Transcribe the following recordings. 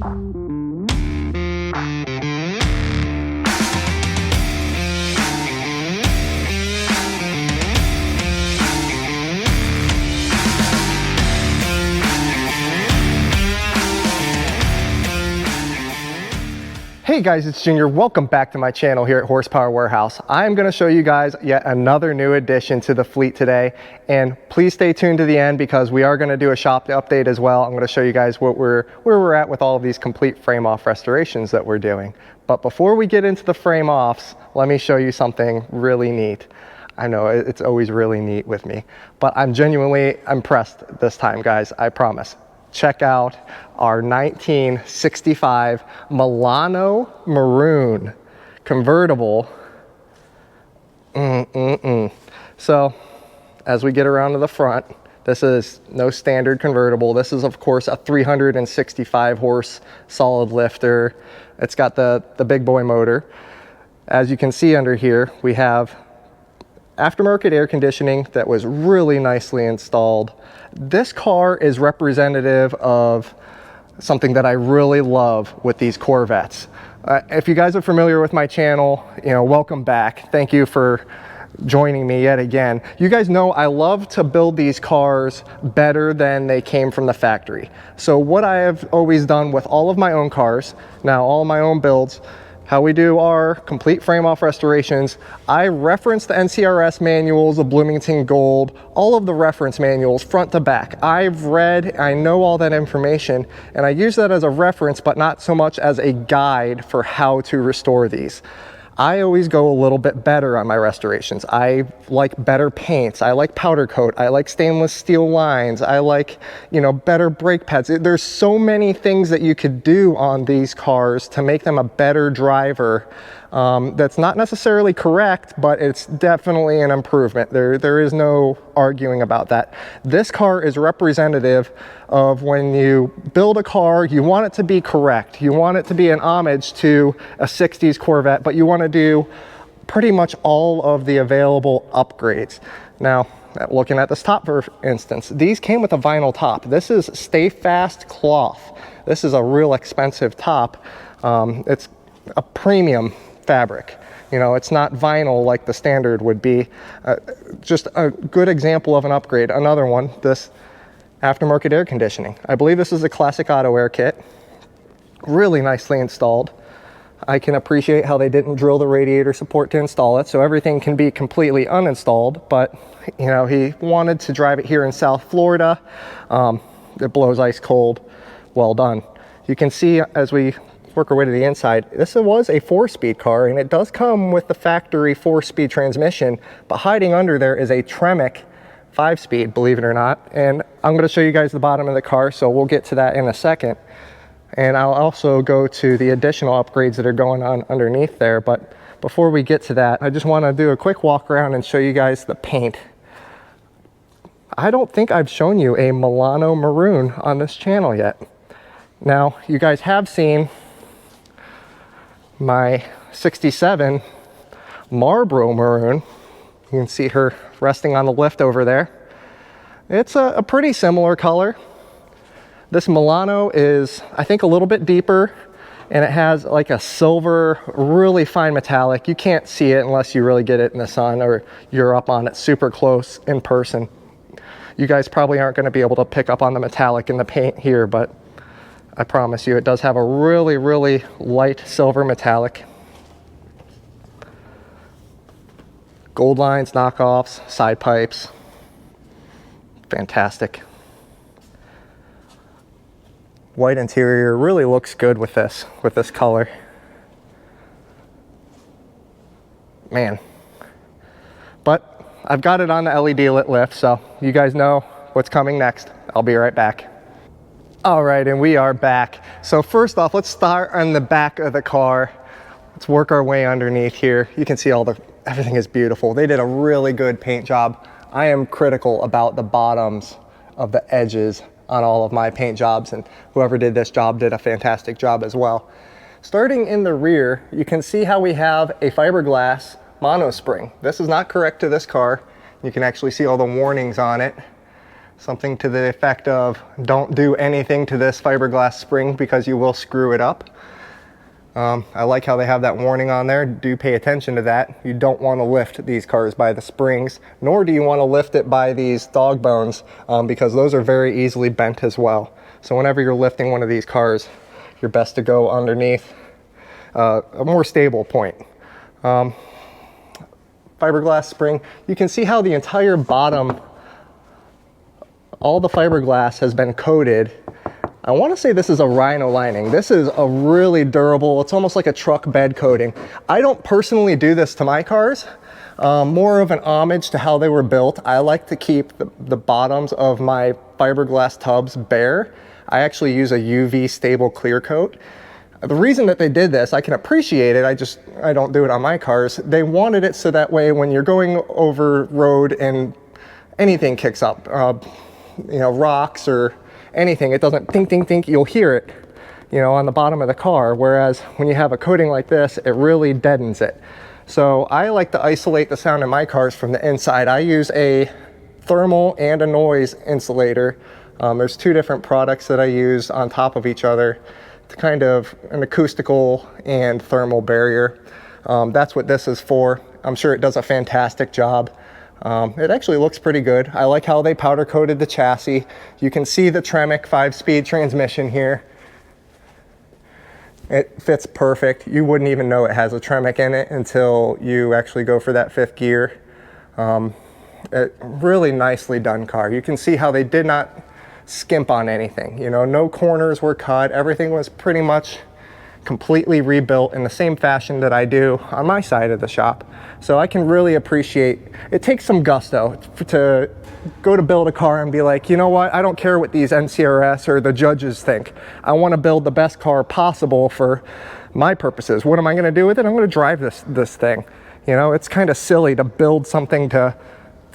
Hey guys, it's Junior. Welcome back to my channel here at Horsepower Warehouse. I'm going to show you guys yet another new addition to the fleet today, and please stay tuned to the end because we are going to do a shop update as well. I'm going to show you guys where we're at with all of these complete frame off restorations that we're doing. But before we get into the frame offs, let me show you something really neat. I know it's always really neat with me, but I'm genuinely impressed this time, guys. I promise. Check out our 1965 Milano Maroon convertible. So as we get around to the front, this is no standard convertible. This is of course a 365 horse solid lifter. It's got the big boy motor. As you can see under here, we have aftermarket air conditioning that was really nicely installed. This car is representative of something that I really love with these Corvettes. If you guys are familiar with my channel, welcome back. Thank you for joining me yet again. You guys know I love to build these cars better than they came from the factory. So what I have always done with all of my own cars, now all of my own builds, how we do our complete frame off restorations, I reference the NCRS manuals, the Bloomington Gold, all of the reference manuals front to back. I've read, I know all that information, and I use that as a reference, but not so much as a guide for how to restore these. I always go a little bit better on my restorations. I like better paints. I like powder coat. I like stainless steel lines. I like, better brake pads. There's so many things that you could do on these cars to make them a better driver. That's not necessarily correct, but it's definitely an improvement. There is no arguing about that. This car is representative of when you build a car, you want it to be correct. You want it to be an homage to a 60s Corvette, but you want to do pretty much all of the available upgrades. Now, looking at this top, for instance, these came with a vinyl top. This is Stay Fast cloth. This is a real expensive top. It's a premium fabric. It's not vinyl like the standard would be. Just a good example of an upgrade. Another one, this aftermarket air conditioning. I believe this is a classic auto air kit. Really nicely installed. I can appreciate how they didn't drill the radiator support to install it, so everything can be completely uninstalled, but he wanted to drive it here in South Florida. It blows ice cold. Well done. You can see as we work our way to the inside, this was a 4-speed car, and it does come with the factory 4-speed transmission, but hiding under there is a Tremec 5-speed, believe it or not. And I'm going to show you guys the bottom of the car, so we'll get to that in a second. And I'll also go to the additional upgrades that are going on underneath there. But before we get to that, I just want to do a quick walk around and show you guys the paint. I don't think I've shown you a Milano Maroon on this channel yet. Now, you guys have seen my 67 Marlboro Maroon. You can see her resting on the lift over there. It's a pretty similar color. This Milano is, I think, a little bit deeper, and it has like a silver, really fine metallic. You can't see it unless you really get it in the sun or you're up on it super close in person. You guys probably aren't going to be able to pick up on the metallic in the paint here, but I promise you it does have a really, really light silver metallic. Gold lines, knockoffs, side pipes. Fantastic. White interior really looks good with this color. Man. But I've got it on the LED lit lift, so you guys know what's coming next. I'll be right back. All right, and we are back. So first off, let's start on the back of the car. Let's work our way underneath here. You can see everything is beautiful. They did a really good paint job. I am critical about the bottoms of the edges on all of my paint jobs, and whoever did this job did a fantastic job as well. Starting in the rear, you can see how we have a fiberglass monospring. This is not correct to this car. You can actually see all the warnings on it. Something to the effect of, don't do anything to this fiberglass spring because you will screw it up. I like how they have that warning on there. Do pay attention to that. You don't want to lift these cars by the springs, nor do you want to lift it by these dog bones, because those are very easily bent as well. So whenever you're lifting one of these cars, you're best to go underneath a more stable point. Fiberglass spring, you can see how the entire bottom, all the fiberglass has been coated. I want to say this is a rhino lining. This is a really durable, it's almost like a truck bed coating. I don't personally do this to my cars. More of an homage to how they were built. I like to keep the bottoms of my fiberglass tubs bare. I actually use a UV stable clear coat. The reason that they did this, I can appreciate it, I don't do it on my cars. They wanted it so that way when you're going over road and anything kicks up, you know, rocks or anything, it doesn't think, think, think, you'll hear it, you know, on the bottom of the car. Whereas when you have a coating like this, it really deadens it. So I like to isolate the sound in my cars from the inside. I use a thermal and a noise insulator. There's two different products that I use on top of each other to kind of an acoustical and thermal barrier. That's what this is for. I'm sure it does a fantastic job. It actually looks pretty good. I like how they powder coated the chassis. You can see the Tremec 5-speed transmission here. It fits perfect. You wouldn't even know it has a Tremec in it until you actually go for that 5th gear. Really nicely done car. You can see how they did not skimp on anything. You know, no corners were cut. Everything was pretty much completely rebuilt in the same fashion that I do on my side of the shop. So I can really appreciate, it takes some gusto to go to build a car and be like, you know what, I don't care what these NCRS or the judges think. I want to build the best car possible for my purposes. What am I going to do with it? I'm going to drive this thing. You know, it's kind of silly to build something to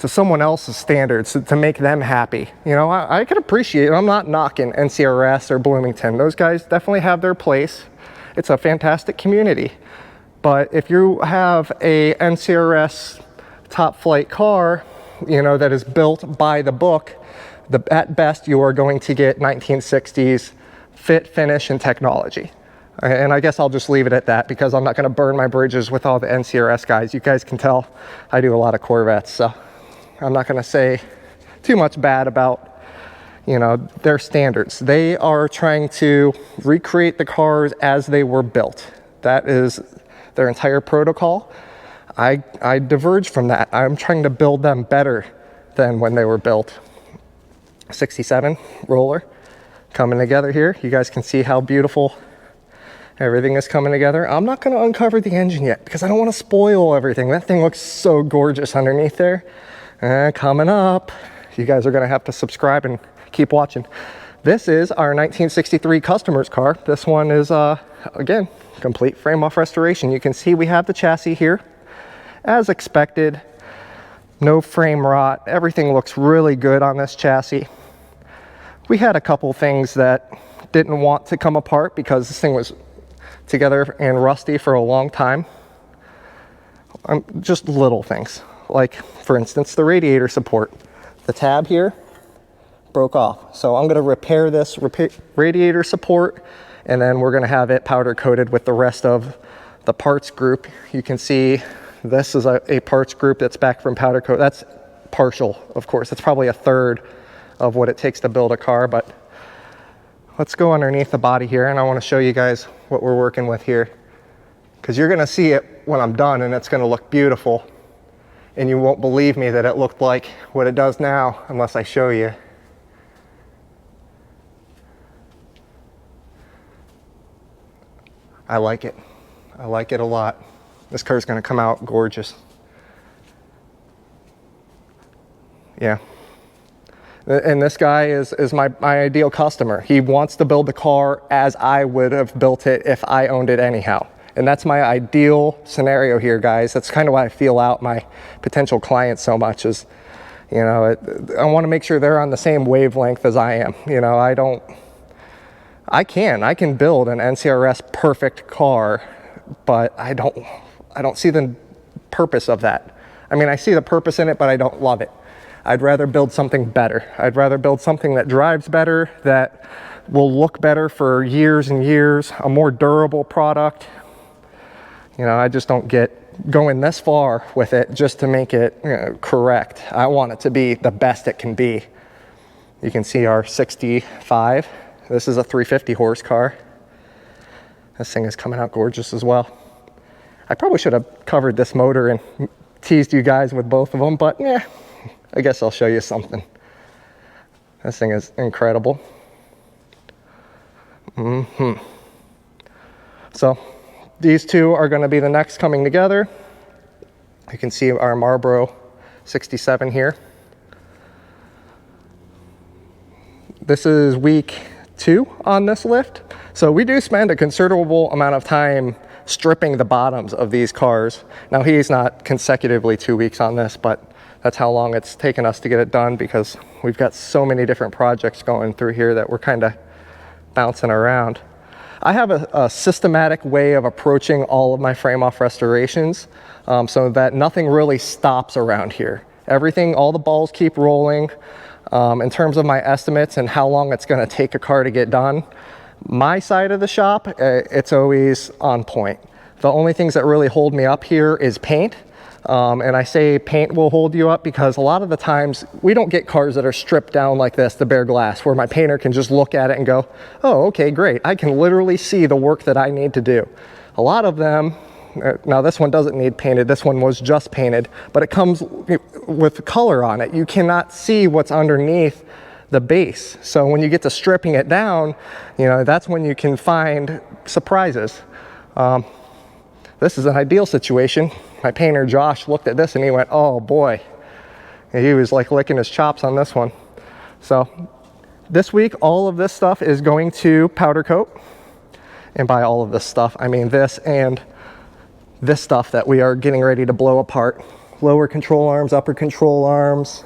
someone else's standards to make them happy. You know, I can appreciate it. I'm not knocking NCRS or Bloomington. Those guys definitely have their place. It's a fantastic community. But if you have a NCRS top flight car, you know, that is built by the book, at best you are going to get 1960s fit, finish, and technology. And I guess I'll just leave it at that because I'm not going to burn my bridges with all the NCRS guys. You guys can tell I do a lot of Corvettes, so I'm not going to say too much bad about, you know, their standards. They are trying to recreate the cars as they were built. That is their entire protocol. I diverge from that. I'm trying to build them better than when they were built. 67 roller coming together here. You guys can see how beautiful everything is coming together. I'm not going to uncover the engine yet because I don't want to spoil everything. That thing looks so gorgeous underneath there. Coming up, you guys are going to have to subscribe and keep watching. This is our 1963 customer's car. This one is, again, complete frame off restoration. You can see we have the chassis here as expected. No frame rot. Everything looks really good on this chassis. We had a couple things that didn't want to come apart because this thing was together and rusty for a long time. Just little things, like for instance the radiator support. The tab here broke off, so I'm going to repair this radiator support, and then we're going to have it powder coated with the rest of the parts group. You can see this is a parts group that's back from powder coat. That's partial, of course. That's probably a third of what it takes to build a car, but let's go underneath the body here, and I want to show you guys what we're working with here, because you're going to see it when I'm done and it's going to look beautiful, and you won't believe me that it looked like what it does now unless I show you. I like it. I like it a lot. This car's going to come out gorgeous. Yeah. And this guy is my ideal customer. He wants to build the car as I would have built it if I owned it anyhow. And that's my ideal scenario here, guys. That's kind of why I feel out my potential clients so much is, you know, I want to make sure they're on the same wavelength as I am. You know, I can build an NCRS perfect car, but I don't see the purpose of that. I mean, I see the purpose in it, but I don't love it. I'd rather build something better. I'd rather build something that drives better, that will look better for years and years, a more durable product. You know, I just don't get going this far with it just to make it, you know, correct. I want it to be the best it can be. You can see our 65. This is a 350 horse car. This thing is coming out gorgeous as well. I probably should have covered this motor and teased you guys with both of them, but yeah, I guess I'll show you something. This thing is incredible. So these two are going to be the next coming together. You can see our Marlboro 67 here. This is week 2 on this lift. So we do spend a considerable amount of time stripping the bottoms of these cars. Now he's not consecutively 2 weeks on this, but that's how long it's taken us to get it done, because we've got so many different projects going through here that we're kind of bouncing around. I have a systematic way of approaching all of my frame off restorations, so that nothing really stops around here. Everything, all the balls keep rolling. In terms of my estimates and how long it's going to take a car to get done, my side of the shop, it's always on point. The only things that really hold me up here is paint. And I say paint will hold you up because a lot of the times we don't get cars that are stripped down like this, the bare glass, where my painter can just look at it and go, oh, okay, great. I can literally see the work that I need to do. A lot of them, now this one doesn't need painted, this one was just painted, but it comes with color on it. You cannot see what's underneath the base. So when you get to stripping it down, you know, that's when you can find surprises. This is an ideal situation. My painter Josh looked at this and he went, oh boy. And he was like licking his chops on this one. So this week, all of this stuff is going to powder coat. And by all of this stuff, I mean this and this stuff that we are getting ready to blow apart. Lower control arms, upper control arms,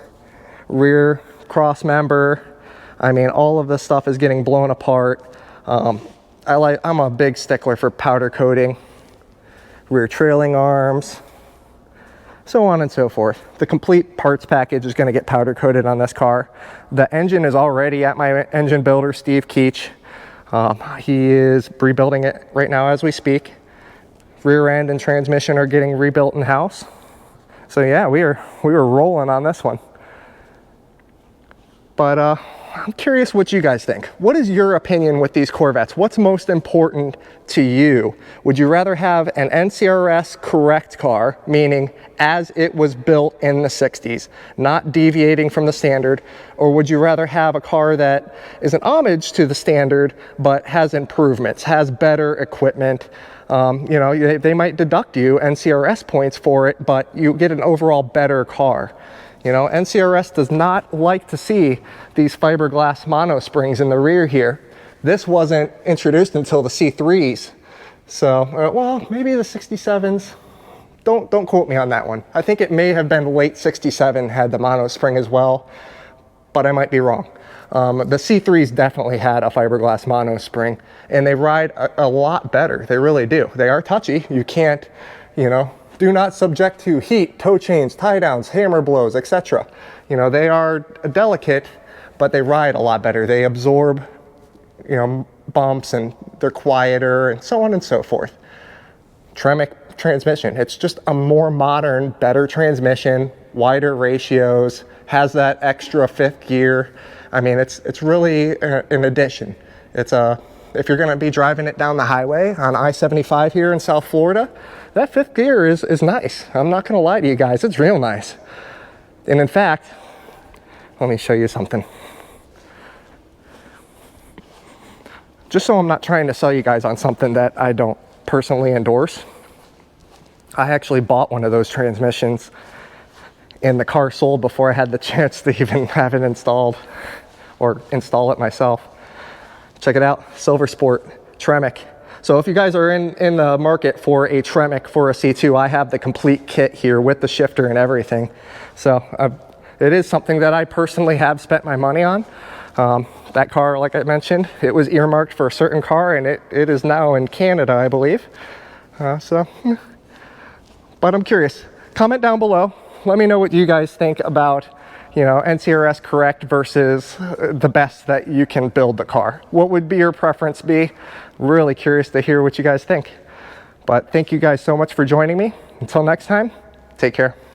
rear cross member. I mean, all of this stuff is getting blown apart. I'm a big stickler for powder coating. Rear trailing arms, so on and so forth. The complete parts package is going to get powder coated on this car. The engine is already at my engine builder, Steve Keach. He is rebuilding it right now as we speak. Rear end and transmission are getting rebuilt in house. So yeah, we were rolling on this one. But I'm curious what you guys think. What is your opinion with these Corvettes? What's most important to you? Would you rather have an NCRS correct car, meaning as it was built in the 60s, not deviating from the standard, or would you rather have a car that is an homage to the standard but has improvements, has better equipment? You know, they might deduct you NCRS points for it, but you get an overall better car. You know, NCRS does not like to see these fiberglass mono springs in the rear here. This wasn't introduced until the C3s. So, well, maybe the 67s. Don't quote me on that one. I think it may have been late 67 had the mono spring as well, but I might be wrong. The C3s definitely had a fiberglass mono spring, and they ride a lot better. They really do. They are touchy. You can't, you know, do not subject to heat, toe chains, tie downs, hammer blows, etc. You know, they are delicate, but they ride a lot better. They absorb, you know, bumps, and they're quieter, and so on and so forth. Tremec transmission, it's just a more modern, better transmission, wider ratios, has that extra 5th gear. I mean, it's really an addition. It's if you're gonna be driving it down the highway on I-75 here in South Florida, that 5th gear is nice. I'm not gonna lie to you guys, it's real nice. And in fact, let me show you something. Just so I'm not trying to sell you guys on something that I don't personally endorse, I actually bought one of those transmissions and the car sold before I had the chance to even have it installed or install it myself. Check it out, Silver Sport Tremec. So if you guys are in the market for a Tremec for a C2, I have the complete kit here with the shifter and everything. So it is something that I personally have spent my money on. That car, like I mentioned, it was earmarked for a certain car, and it is now in Canada, I believe. But I'm curious. Comment down below. Let me know what you guys think about you know, NCRS correct versus the best that you can build the car. What would be your preference be? Really curious to hear what you guys think. But thank you guys so much for joining me. Until next time, take care.